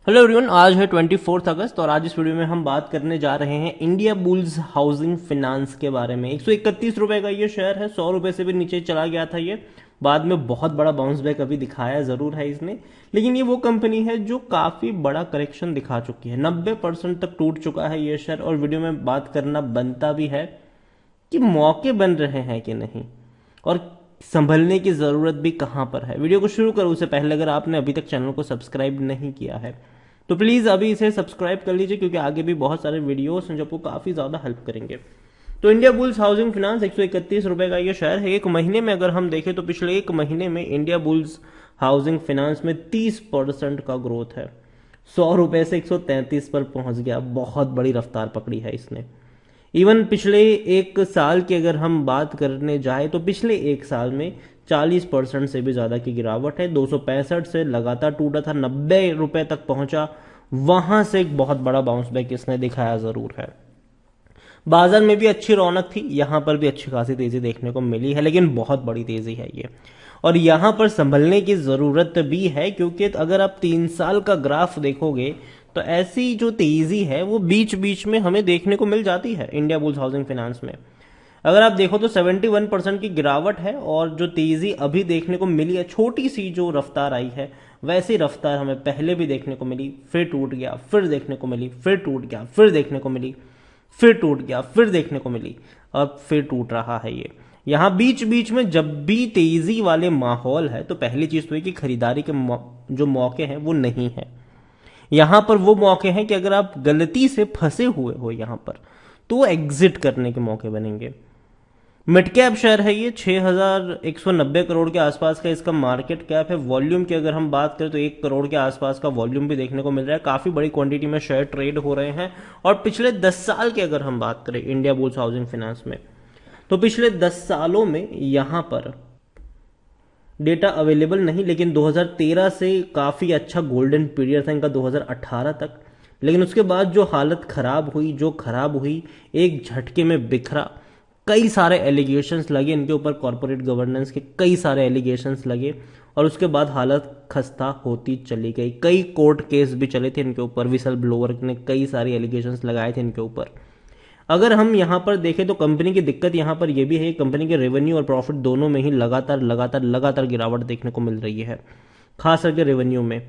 Hello everyone, आज है 24 अगस्त और आज इस वीडियो में हम बात करने जा रहे हैं इंडिया बुल्स हाउसिंग फाइनेंस के बारे में। 131 रुपए का ये शेयर है, 100 रुपए से भी नीचे चला गया था ये। बाद में बहुत बड़ा बाउंस बैक अभी दिखाया जरूर है इसने, लेकिन ये वो कंपनी है जो काफी बड़ा करेक्शन दिखा चुकी है। 90% तक टूट चुका है ये शेयर और वीडियो में बात करना बनता भी है कि मौके बन रहे हैं कि नहीं और संभलने की जरूरत भी कहां पर है। वीडियो को शुरू करूं उससे पहले अगर आपने अभी तक चैनल को सब्सक्राइब नहीं किया है तो प्लीज अभी इसे सब्सक्राइब कर लीजिए, क्योंकि आगे भी बहुत सारे वीडियोस हैं जो आपको काफी ज्यादा हेल्प करेंगे। तो इंडिया बुल्स हाउसिंग फाइनेंस 131 रुपए का ये शेयर है। एक महीने में अगर हम देखें तो पिछले एक महीने में इंडिया बुल्स हाउसिंग फाइनेंस में 30% का ग्रोथ है। 100 रुपए से 133 पर पहुंच गया, बहुत बड़ी रफ्तार पकड़ी है इसने। इवन पिछले एक साल की अगर हम बात करने जाए तो पिछले एक साल में 40% से भी ज्यादा की गिरावट है। 265 से लगातार टूटा था, 90 रुपए तक पहुंचा, वहां से एक बहुत बड़ा बाउंस बैक इसने दिखाया जरूर है। बाजार में भी अच्छी रौनक थी, यहां पर भी अच्छी खासी तेजी देखने को मिली है, लेकिन बहुत बड़ी तेजी है ये और यहां पर संभलने की जरूरत भी है, क्योंकि अगर आप 3 साल का ग्राफ देखोगे तो ऐसी जो तेजी है वो बीच बीच में हमें देखने को मिल जाती है इंडिया बुल्स हाउसिंग फाइनेंस में। अगर आप देखो तो 71% की गिरावट है और जो तेजी अभी देखने को मिली है, छोटी सी जो रफ्तार आई है वैसी रफ्तार हमें पहले भी देखने को मिली, फिर टूट गया, फिर देखने को मिली, फिर टूट गया, फिर देखने को मिली, फिर टूट गया, फिर देखने को मिली, अब फिर टूट रहा है ये। यहां बीच बीच में जब भी तेजी वाले माहौल है तो पहली चीज तो है कि खरीदारी के जो मौके हैं वो नहीं है। यहां पर वो मौके हैं कि अगर आप गलती से फंसे हुए हो यहां पर तो एग्जिट करने के मौके बनेंगे। मिड कैप शेयर है ये, 6190 करोड़ के आसपास का इसका मार्केट कैप है। वॉल्यूम की अगर हम बात करें तो 1 करोड़ के आसपास का वॉल्यूम भी देखने को मिल रहा है। काफी बड़ी क्वांटिटी में शेयर ट्रेड हो रहे हैं। और पिछले 10 साल की अगर हम बात करें इंडिया बुल्स हाउसिंग फाइनेंस में तो पिछले 10 सालों में यहां पर डेटा अवेलेबल नहीं, लेकिन 2013 से काफी अच्छा गोल्डन पीरियड था इनका, 2018 तक। लेकिन उसके बाद जो हालत खराब हुई, जो खराब हुई एक झटके में बिखरा। कई सारे एलिगेशंस लगे इनके ऊपर, कॉर्पोरेट गवर्नेंस के कई सारे एलिगेशंस लगे और उसके बाद हालत खस्ता होती चली गई। कई कोर्ट केस भी चले थे इनके ऊपर, विसल ब्लोअर ने कई सारे एलिगेशंस लगाए थे इनके ऊपर। अगर हम यहां पर देखें तो कंपनी की दिक्कत यहां पर यह भी है, कंपनी के रेवेन्यू और प्रॉफिट दोनों में ही लगातार लगातार लगातार गिरावट देखने को मिल रही है। खास करके रेवेन्यू में,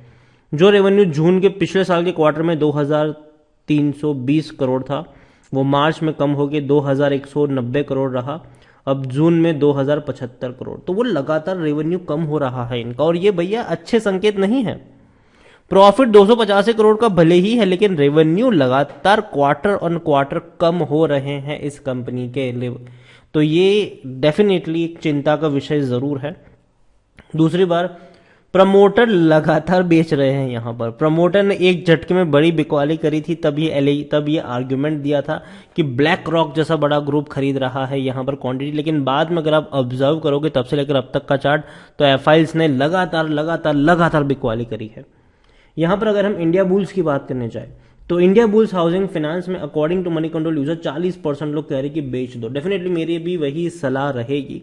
जो रेवेन्यू जून के पिछले साल के क्वार्टर में 2320 करोड़ था वो मार्च में कम होकर 2190 करोड़ रहा, अब जून में 2075 करोड़। तो वो लगातार रेवेन्यू कम हो रहा है इनका और ये भैया अच्छे संकेत नहीं है। प्रॉफिट 285 करोड़ का भले ही है, लेकिन रेवेन्यू लगातार क्वार्टर ऑन क्वार्टर कम हो रहे हैं इस कंपनी के लिए, तो ये डेफिनेटली एक चिंता का विषय जरूर है। दूसरी बार प्रमोटर लगातार बेच रहे हैं यहां पर। प्रमोटर ने एक झटके में बड़ी बिकवाली करी थी, तब ये आर्ग्यूमेंट दिया था कि ब्लैक रॉक जैसा बड़ा ग्रुप खरीद रहा है यहां पर क्वांटिटी, लेकिन बाद में अगर आप ऑब्जर्व करोगे तब से लेकर अब तक का चार्ट तो एफआईएल्स ने लगातार लगातार लगातार बिकवाली करी है। यहां पर अगर हम इंडिया बुल्स की बात करने जाए तो इंडिया बुल्स हाउसिंग फाइनेंस में according to Moneycontrol user 40% लोग कह रहे कि बेच दो। डेफिनेटली मेरी भी वही सलाह रहेगी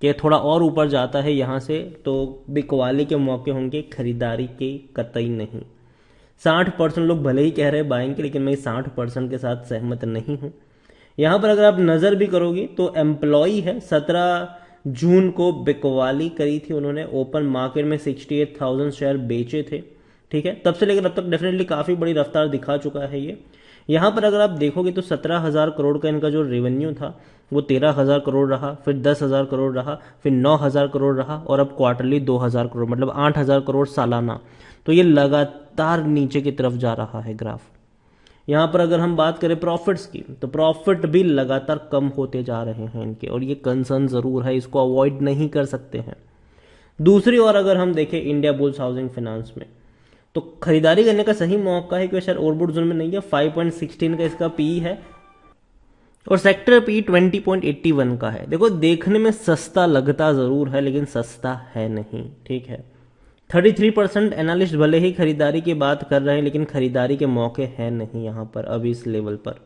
कि थोड़ा और ऊपर जाता है यहां से तो बिकवाली के मौके होंगे, खरीदारी के कतई नहीं। 60% लोग भले ही कह रहे बाइंग के, लेकिन मैं 60% के साथ सहमत नहीं हूं। यहां पर अगर आप नजर भी करोगे तो एम्प्लॉय है, 17 जून को बिकवाली करी थी उन्होंने, ओपन मार्केट में 68,000 शेयर बेचे थे। ठीक है, तब से लेकर अब तक डेफिनेटली काफी बड़ी रफ्तार दिखा चुका है ये। यहां पर अगर आप देखोगे तो 17,000 करोड़ का इनका जो रेवेन्यू था वो 13,000 करोड़ रहा, फिर 10,000 करोड़ रहा, फिर 9,000 करोड़ रहा और अब क्वार्टरली 2,000 करोड़, मतलब 8,000 करोड़ सालाना। तो ये लगातार नीचे की तरफ जा रहा है ग्राफ। यहां पर अगर हम बात करें प्रॉफिट्स की तो प्रॉफिट भी लगातार कम होते जा रहे हैं इनके और ये कंसर्न जरूर है, इसको अवॉइड नहीं कर सकते हैं। दूसरी ओर अगर हम देखें इंडिया बुल्स हाउसिंग फाइनेंस में तो खरीदारी करने का सही मौका है, क्योंकि शायद ओवरबूट जोन में नहीं है। 5.16 का इसका पी है और सेक्टर पी 20.81 का है। देखो देखने में सस्ता लगता जरूर है, लेकिन सस्ता है नहीं। ठीक है, 33% एनालिस्ट भले ही खरीदारी की बात कर रहे हैं, लेकिन खरीदारी के मौके हैं नहीं यहां पर अभी इस लेवल पर।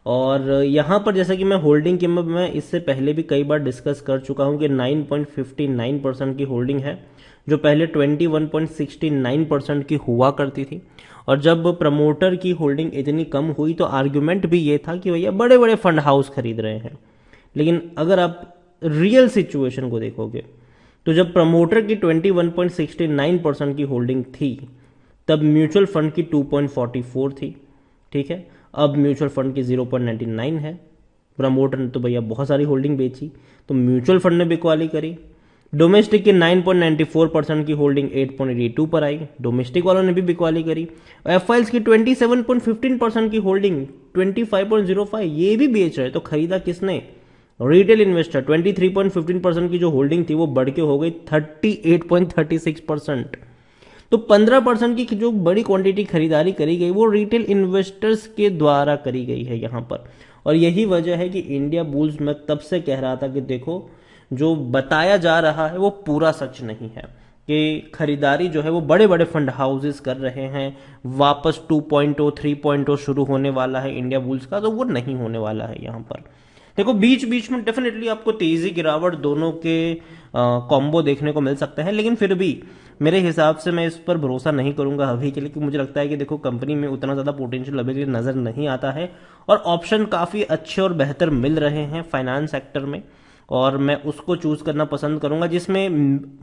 और यहां पर जैसा कि मैं होल्डिंग कीमत में इससे पहले भी कई बार डिस्कस कर चुका हूं कि 9.59% की होल्डिंग है, जो पहले 21.69% की हुआ करती थी। और जब प्रमोटर की होल्डिंग इतनी कम हुई तो आर्ग्यूमेंट भी ये था कि भैया बड़े बड़े फंड हाउस खरीद रहे हैं। लेकिन अगर आप रियल सिचुएशन को देखोगे तो जब प्रमोटर की 21.69% की होल्डिंग थी तब म्यूचुअल फंड की 2.44 थी। ठीक है, अब म्यूचुअल फंड की 0.99 है। प्रमोटर ने तो भैया बहुत सारी होल्डिंग बेची तो म्यूचुअल फंड ने बिकवाली करी। डोमेस्टिक की 9.94% की होल्डिंग 8.82 पर आई, डोमेस्टिक वालों ने भी बिकवाली करी। एफआईएल्स की 27.15% की होल्डिंग 25.05 ये भी बेच रहे, तो खरीदा किसने? Retail investor. 23.15% की जो होल्डिंग थी वो बढ़ के हो गई 38.36%। तो 15% की जो बड़ी क्वांटिटी खरीदारी करी गई वो रिटेल इन्वेस्टर्स के द्वारा करी गई है यहाँ पर। और यही वजह है कि इंडिया बुल्स, मैं तब से कह रहा था कि देखो जो बताया जा रहा है वो पूरा सच नहीं है, कि खरीदारी जो है वो बड़े बड़े फंड हाउसेस कर रहे हैं, वापस 2.0 3.0 शुरू होने वाला है इंडिया बुल्स का, तो वो नहीं होने वाला है यहाँ पर। देखो बीच बीच में डेफिनेटली आपको तेजी गिरावट दोनों के कॉम्बो देखने को मिल सकते हैं, लेकिन फिर भी मेरे हिसाब से मैं इस पर भरोसा नहीं करूंगा अभी के लिए, कि मुझे लगता है कि देखो कंपनी में उतना ज्यादा पोटेंशियल अभी के लिए नजर नहीं आता है और ऑप्शन काफी अच्छे और बेहतर मिल रहे हैं फाइनेंस सेक्टर में, और मैं उसको चूज करना पसंद करूंगा जिसमें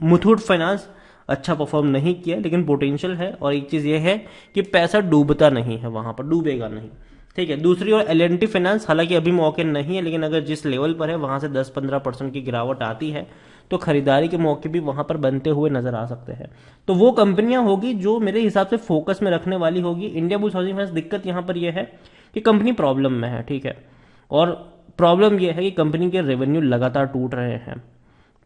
मुथूट फाइनेंस अच्छा परफॉर्म नहीं किया लेकिन पोटेंशियल है। और एक चीज ये है कि पैसा डूबता नहीं है, वहां पर डूबेगा नहीं। ठीक है, दूसरी ओर एल&टी फाइनेंस, हालांकि अभी मौके नहीं है, लेकिन अगर जिस लेवल पर है वहां से 10-15% की गिरावट आती है तो खरीदारी के मौके भी वहां पर बनते हुए नजर आ सकते हैं। तो वो कंपनियां होगी जो मेरे हिसाब से फोकस में रखने वाली होगी। इंडिया बुल्स हाउसिंग फाइनेंस, दिक्कत यहां पर यह है कि कंपनी प्रॉब्लम में है। ठीक है, और प्रॉब्लम यह है कि कंपनी के रेवेन्यू लगातार टूट रहे हैं,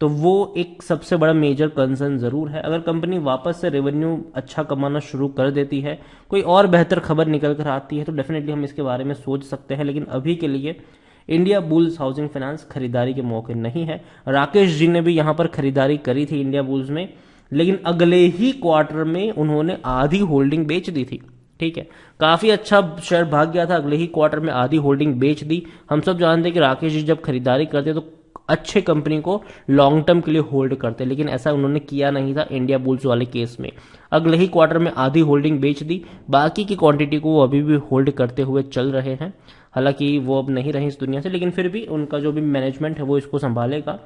तो वो एक सबसे बड़ा मेजर कंसर्न जरूर है। अगर कंपनी वापस से रेवेन्यू अच्छा कमाना शुरू कर देती है, कोई और बेहतर खबर निकल कर आती है, तो डेफिनेटली हम इसके बारे में सोच सकते हैं। लेकिन अभी के लिए इंडिया बुल्स हाउसिंग फाइनेंस खरीदारी के मौके नहीं है। राकेश जी ने भी यहां पर खरीदारी करी थी इंडिया बुल्स में, लेकिन अगले ही क्वार्टर में उन्होंने आधी होल्डिंग बेच दी थी। ठीक है, काफी अच्छा शेयर भाग गया था, अगले ही क्वार्टर में आधी होल्डिंग बेच दी। हम सब जानते हैं कि राकेश जी जब खरीदारी करते तो अच्छे कंपनी को लॉन्ग टर्म के लिए होल्ड करते, लेकिन ऐसा उन्होंने किया नहीं था इंडिया बुल्स वाले केस में। अगले ही क्वार्टर में आधी होल्डिंग बेच दी, बाकी की क्वांटिटी को वो अभी भी होल्ड करते हुए चल रहे हैं। हालांकि वो अब नहीं रहे इस दुनिया से, लेकिन फिर भी उनका जो भी मैनेजमेंट है वो इसको संभालेगा।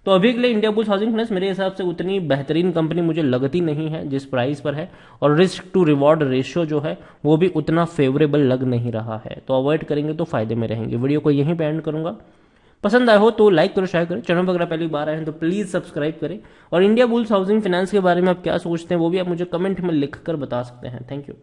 तो अभी के लिए इंडिया बुल्स हाउसिंग फाइनेंस मेरे हिसाब से उतनी बेहतरीन कंपनी मुझे लगती नहीं है जिस प्राइस पर है, और रिस्क टू रिवॉर्ड रेशियो जो है वो भी उतना फेवरेबल लग नहीं रहा है, तो अवॉइड करेंगे तो फायदे में रहेंगे। वीडियो को यहीं पे एंड करूंगा। पसंद आए हो तो लाइक करो, शेयर करो, चैनल पर अगर पहली बार आए हैं तो प्लीज सब्सक्राइब करें। और इंडिया बुल्स हाउसिंग फाइनेंस के बारे में आप क्या सोचते हैं वो भी आप मुझे कमेंट में लिख कर बता सकते हैं। Thank you.